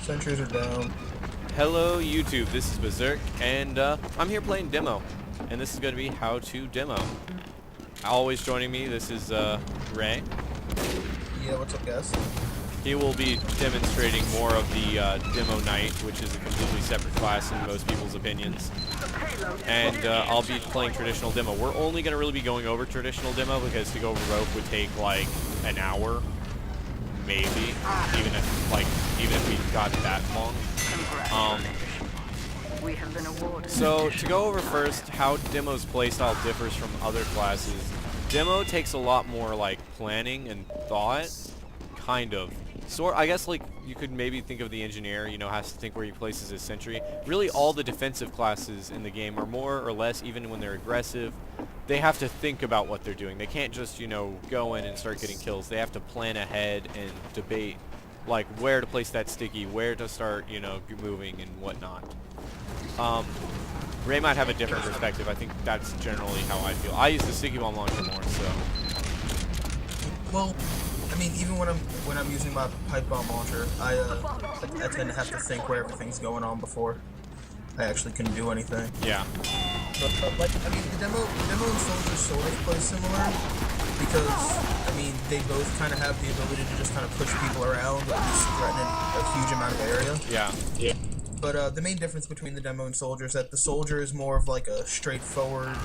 Sentries are down. Hello YouTube, this is Berserk, and I'm here playing demo, and this is going to be how to demo. Always joining me, this is Ray. Yeah, what's up, guys? He will be demonstrating more of the demo knight, which is a completely separate class in most people's opinions. And I'll be playing traditional demo. We're only going to really be going over traditional demo because to go over rope would take like an hour, maybe, even if we got that long. So to go over first how demo's playstyle differs from other classes. Demo takes a lot more like planning and thought, kind of. So I guess like you could maybe think of the engineer, you know, has to think where he places his sentry. Really all the defensive classes in the game are more or less, even when they're aggressive, they have to think about what they're doing. They can't just, you know, go in and start getting kills. They have to plan ahead and debate like where to place that sticky, where to start, you know, moving and whatnot. Ray might have a different perspective. I think that's generally how I feel. I use the sticky bomb launcher more, so. Well, I mean, even when I'm using my pipe bomb launcher, I tend to have to think where everything's going on before I actually can do anything. Yeah. But like, I mean, the demo and soldier sort of play similar because I mean they both kind of have the ability to just kind of push people around, at least threaten a huge amount of area. Yeah. Yeah. But the main difference between the demo and soldier is that the soldier is more of like a straightforward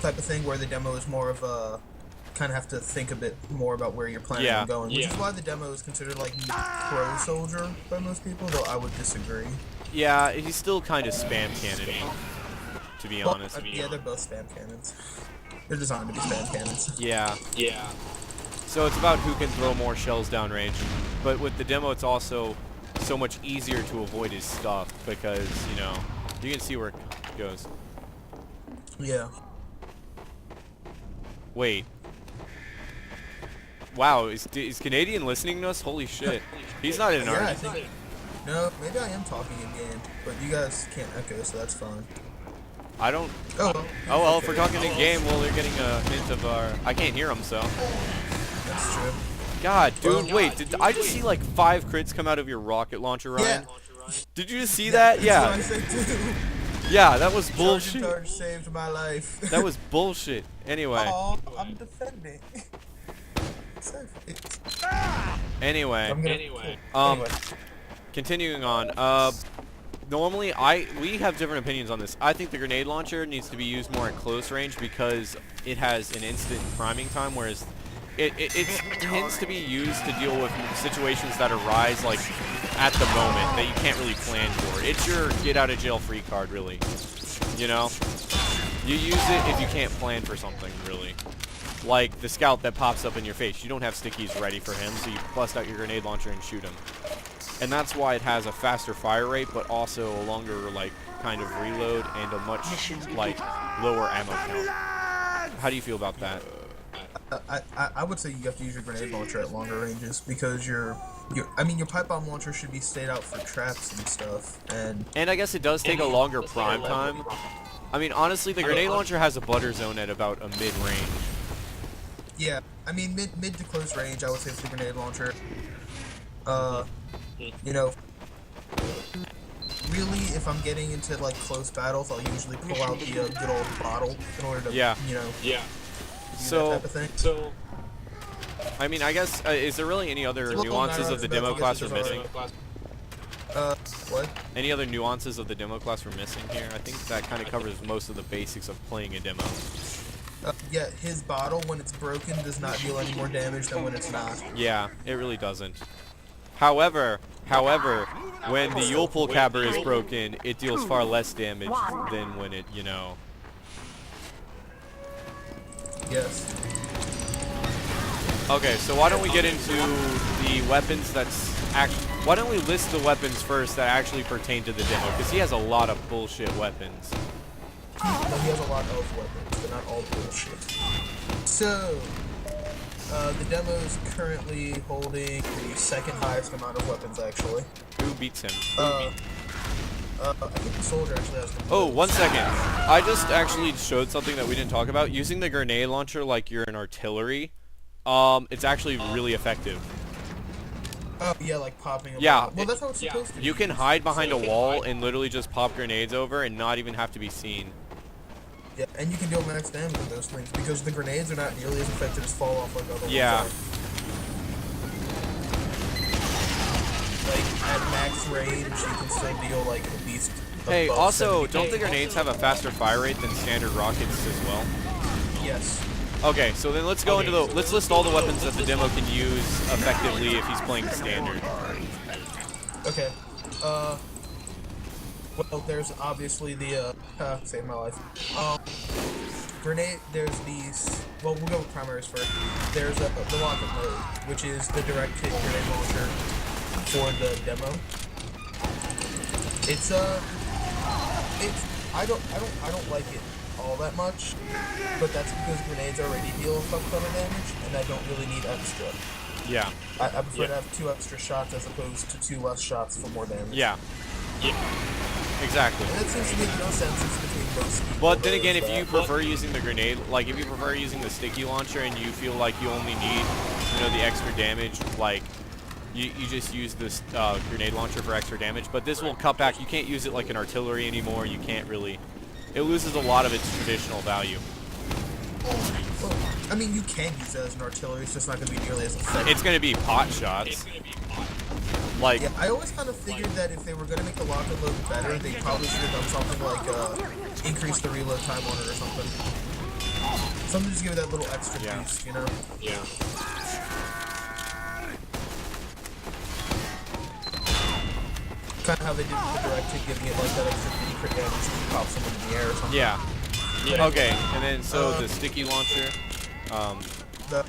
type of thing, where the demo is more of a kind of have to think a bit more about where you're planning on going, which is why the demo is considered like pro soldier by most people, though I would disagree. Yeah, he's still kind of spam cannon, to be honest. Yeah, they're both spam cannons. They're designed to be spam cannons. Yeah. Yeah. So it's about who can throw more shells downrange, but with the demo it's also so much easier to avoid his stuff because, you know, you can see where it goes. Yeah. Wait. Wow, is Canadian listening to us? Holy shit. He's not in our... No, maybe I am talking in game, but you guys can't echo, so that's fine. I don't... Oh well, if we're talking in game, well, they're getting a hint of our... I can't hear them, so... That's true. God, dude, wait, did I just see like 5 crits come out of your rocket launcher, Ryan? Yeah. Did you just see that? Yeah. That's what I said too. Yeah, that was bullshit. Charge saved my life. That was bullshit. Anyway. Oh, I'm defending. Anyway. Continuing on. Normally, we have different opinions on this. I think the grenade launcher needs to be used more at close range because it has an instant priming time, whereas it tends to be used to deal with situations that arise like at the moment that you can't really plan for. It's your get out of jail free card, really. You know, you use it if you can't plan for something, really. Like the scout that pops up in your face. You don't have stickies ready for him, so you bust out your grenade launcher and shoot him. And that's why it has a faster fire rate, but also a longer like kind of reload and a much like lower ammo count. How do you feel about that? I would say you have to use your grenade launcher at longer ranges because your pipe bomb launcher should be stayed out for traps and stuff, and I guess it does take a longer prime time. I mean, honestly, the grenade launcher has a butter zone at about a mid-range. Yeah, I mean mid to close range, I would say for the grenade launcher. You know, really, if I'm getting into like close battles, I'll usually pull out the good old bottle in order to, you know, so, that type of thing. I mean, I guess, is there really any other nuances of the demo class we're missing? What? Any other nuances of the demo class we're missing here? I think that kind of covers most of the basics of playing a demo. Yeah, his bottle, when it's broken, does not deal any more damage than when it's not. Yeah, it really doesn't. However, when the Yule Pool Cabber is broken, it deals far less damage than when it, you know... Yes. Okay, so why don't we get into the weapons why don't we list the weapons first that actually pertain to the demo, because he has a lot of bullshit weapons. No, he has a lot of weapons, but not all bullshit. So, the demo is currently holding the second highest amount of weapons, actually. Who beats him? I think the soldier actually has the most. Oh, 1 second. I just actually showed something that we didn't talk about. Using the grenade launcher like you're an artillery, it's actually really effective. Oh, yeah, like popping a Yeah. wall. Well, that's how it's supposed to be. You can hide behind a wall and literally just pop grenades over and not even have to be seen. Yeah, and you can deal max damage with those things because the grenades are not nearly as effective as fall off like other ones Yeah. are. Like, at max range, you can still deal, like, at least Hey, above also, 70 don't the damage. grenades have a faster fire rate than standard rockets as well? Yes. Okay, so then let's go into the, let's list all the weapons that the demo can use effectively if he's playing standard. Okay. Well, there's obviously the, saved my life. Grenade, there's these, well, we'll go with primaries first. There's the rocket mode, which is the direct hit grenade launcher for the demo. It's I don't like it all that much, but that's because grenades already deal a fuck ton of damage, and I don't really need extra. Yeah. I prefer to have 2 extra shots as opposed to 2 less shots for more damage. Yeah. Exactly. And that seems to make no sense between most people. But then again, if you prefer using the grenade, like if you prefer using the sticky launcher and you feel like you only need, you know, the extra damage, like you just use this grenade launcher for extra damage. But this will cut back. You can't use it like an artillery anymore. You can't really. It loses a lot of its traditional value. Well, I mean, you can use it as an artillery. It's just not going to be nearly as effective. It's going to be pot shots. Like, yeah, I always kind of figured that if they were going to make the rocket load better, they probably should have done something like increase the reload time on it or something. Something to just give it that little extra boost, you know? Yeah. Kind of how they did with the direct hit, giving it like that extra mini crit damage if you pop someone in the air or something. yeah. Okay, and then so the sticky launcher. The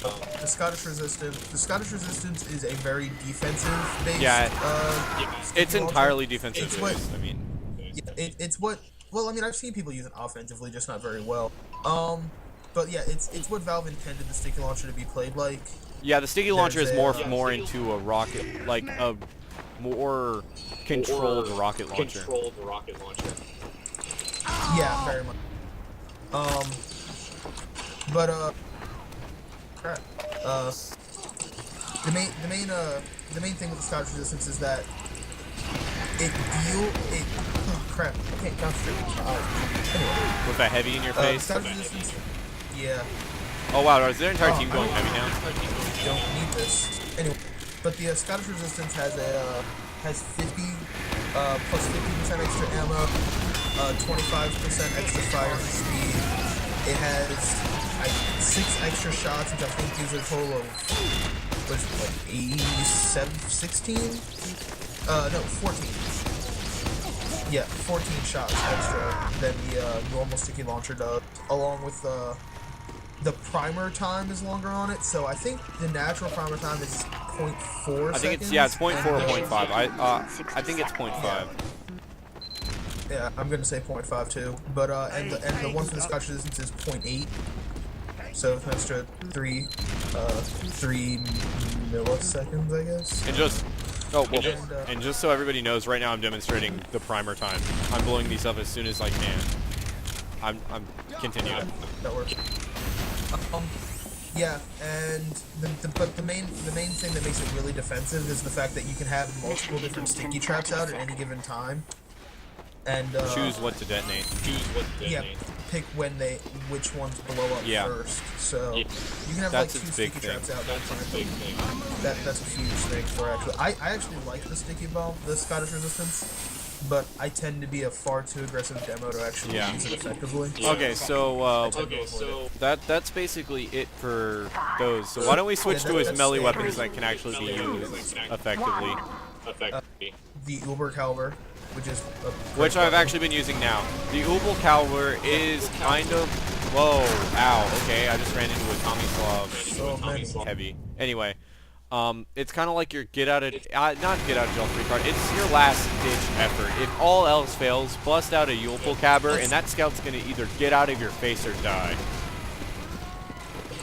Scottish Resistance. The Scottish Resistance is a very defensive-based. It's entirely defensive. It's what, I mean, it's what. Well, I mean, I've seen people use it offensively, just not very well. But yeah, it's what Valve intended the sticky launcher to be played like. Yeah, the sticky launcher is more into a rocket, like a more controlled rocket launcher. Yeah, very much. But the main thing with the Scottish Resistance is that oh crap, I can't concentrate. Anyway. With that heavy in your face? Scottish Resistance, yeah. Oh wow, is their entire team going heavy now? Don't need this. Anyway, but the Scottish Resistance has a has 50 plus 50% extra ammo, 25% extra fire speed. It has 6 extra shots, which I think gives it a total of, what is it, like 16? No, 14. Yeah, 14 shots extra than the normal sticky launcher does, along with the primer time is longer on it, so I think the natural primer time is 0.4 I think seconds. it's 0.4 or 0.5. I think it's 0.5. Yeah, I'm gonna say 0.5 too. But and the one for the Scottish Resistance is 0.8. So it's an extra 3 milliseconds, I guess. And just and just so everybody knows, right now I'm demonstrating the primer time. I'm blowing these up as soon as I can. I'm continuing. That works. Yeah, and the main thing that makes it really defensive is the fact that you can have multiple different sticky traps out at any given time. And choose what to detonate. Yeah, pick which ones blow up first. So you can have like 2 sticky traps out at a time. That's a huge thing for actually. I actually like the sticky bomb, the Scottish Resistance, but I tend to be a far too aggressive demo to actually use it effectively. Okay, so that's basically it for those. So why don't we switch to his melee weapons that can actually be used effectively? The Uber Caliber, which I've actually been using now. The Uber Caliber is kind of okay, I just ran into a Tommy Slav heavy. Anyway, it's kind of like your not get out of jail free card. It's your last ditch effort. If all else fails, bust out a Uber Caliber, and that scout's gonna either get out of your face or die.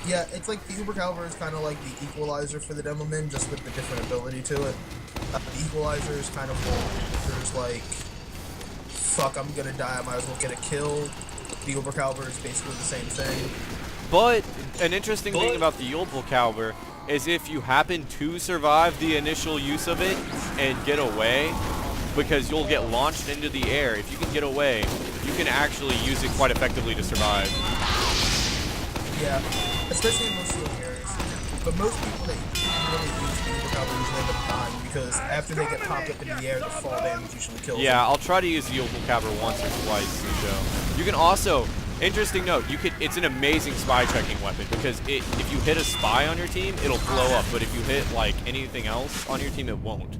Yeah, it's like the Uber Caliber is kind of like the Equalizer for the Demo Min, just with the different ability to it. The Equalizer is kind of more, there's like, fuck, I'm gonna die, I might as well get a kill. The Uber Caliber is basically the same thing. But an interesting thing about the Uber Caliber is if you happen to survive the initial use of it and get away, because you'll get launched into the air. If you can get away, you can actually use it quite effectively to survive. Yeah, especially in most sealed areas. But most people that really use the overpower usually end up dying because after they get popped up into the air, the fall damage usually kills them. Yeah, I'll try to use the overpower once or twice in the show. You can also, interesting note, it's an amazing spy checking weapon because if you hit a spy on your team, it'll blow up. But if you hit like anything else on your team, it won't.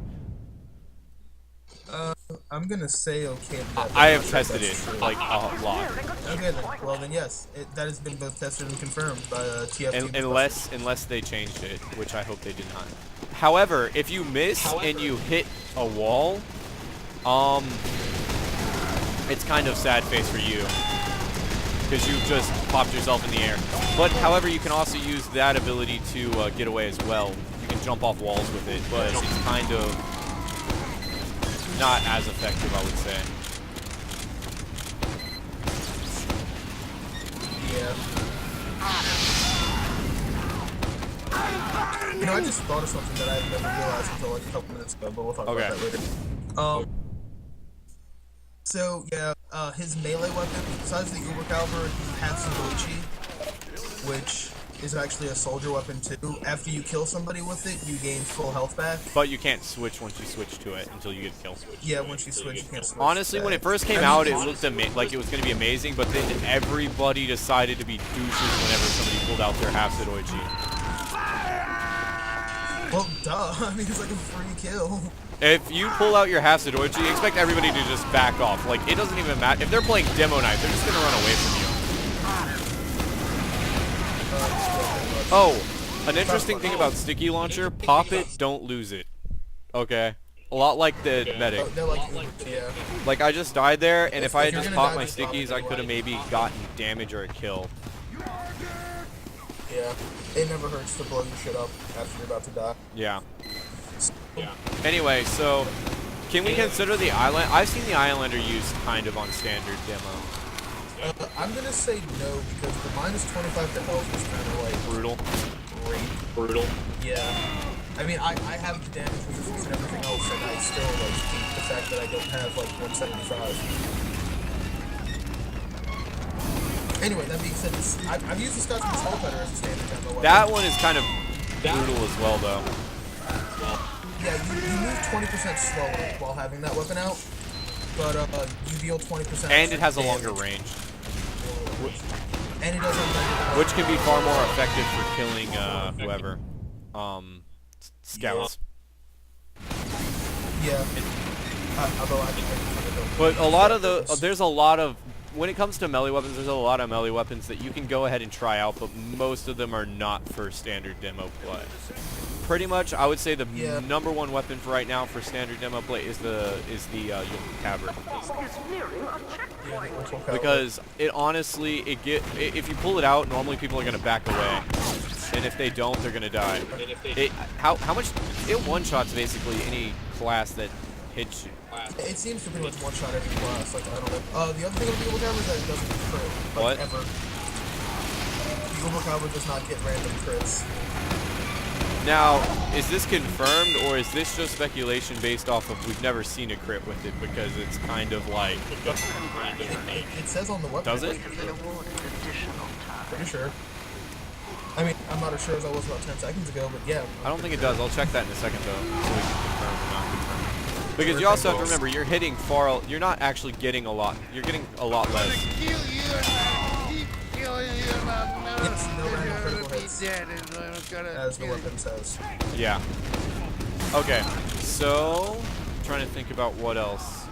I'm gonna say okay. I have tested it like a lot. Okay then. Well then yes, that has been both tested and confirmed by TF2. Unless they changed it, which I hope they did not. However, if you miss and you hit a wall, it's kind of sad face for you because you just popped yourself in the air. But however, you can also use that ability to get away as well. You can jump off walls with it, but it's kind of not as effective, I would say. Yeah. You know, I just thought of something that I had never realized until like a couple minutes ago, but we'll talk about that later. So yeah, his melee weapon, besides the Uber Caliber, he has Soichi, which is actually a soldier weapon too. After you kill somebody with it, you gain full health back. But you can't switch once you switch to it until you get a kill. Yeah, once you switch, you can't switch. Honestly, when it first came out, it looked like it was going to be amazing, but then everybody decided to be douches whenever somebody pulled out their half Soichi. Well, duh. I mean, it's like a free kill. If you pull out your half Soichi, expect everybody to just back off. Like, it doesn't even matter. If they're playing Demo Knife, they're just going to run away from you. Oh, an interesting thing about Sticky Launcher, pop it, don't lose it. Okay? A lot like the medic. Like, I just died there, and if I had just popped my stickies, I could have maybe gotten damage or a kill. Yeah, it never hurts to blow your shit up after you're about to die. Yeah. Anyway, so, can we consider the Island? I've seen the Islander used kind of on standard demo. I'm gonna say no because the minus 25 to health is kind of like brutal. Brutal. Yeah. I mean, I have the damage resistance and everything else, and I still like hate the fact that I don't have like 175. Anyway, that being said, I've used the Scotsman Skull Cutter as a standard demo weapon. That one is kind of brutal as well, though. Yeah, you move 20% slower while having that weapon out, but you deal 20%. And it has a longer range. And it does which can be far more effective for killing whoever. Scouts. Yeah. But a lot of there's a lot of, when it comes to melee weapons, there's a lot of melee weapons that you can go ahead and try out, but most of them are not for standard demo play. Pretty much, I would say the number one weapon for right now for standard demo play is the Caber. Because it honestly, if you pull it out, normally people are gonna back away, and if they don't, they're gonna die. How much it one-shots basically any class that hits you. It seems to pretty much one-shot every class. Like, I don't know. The other thing with the Uber Caber is that it doesn't crit. Like, what? Ever. The Uber Caber does not get random crits. Now, is this confirmed, or is this just speculation based off of we've never seen a crit with it because it's kind of like... It says on the weapon. Does it? Pretty sure. I mean, I'm not as sure as I was about 10 seconds ago, but yeah. I don't think it does. I'll check that in a second, though, so we can confirm or not confirm. Because you also have to remember, you're hitting far... You're not actually getting a lot. You're getting a lot less. It's no random critical hits, as the weapon says. Yeah. Okay, so, trying to think about what else.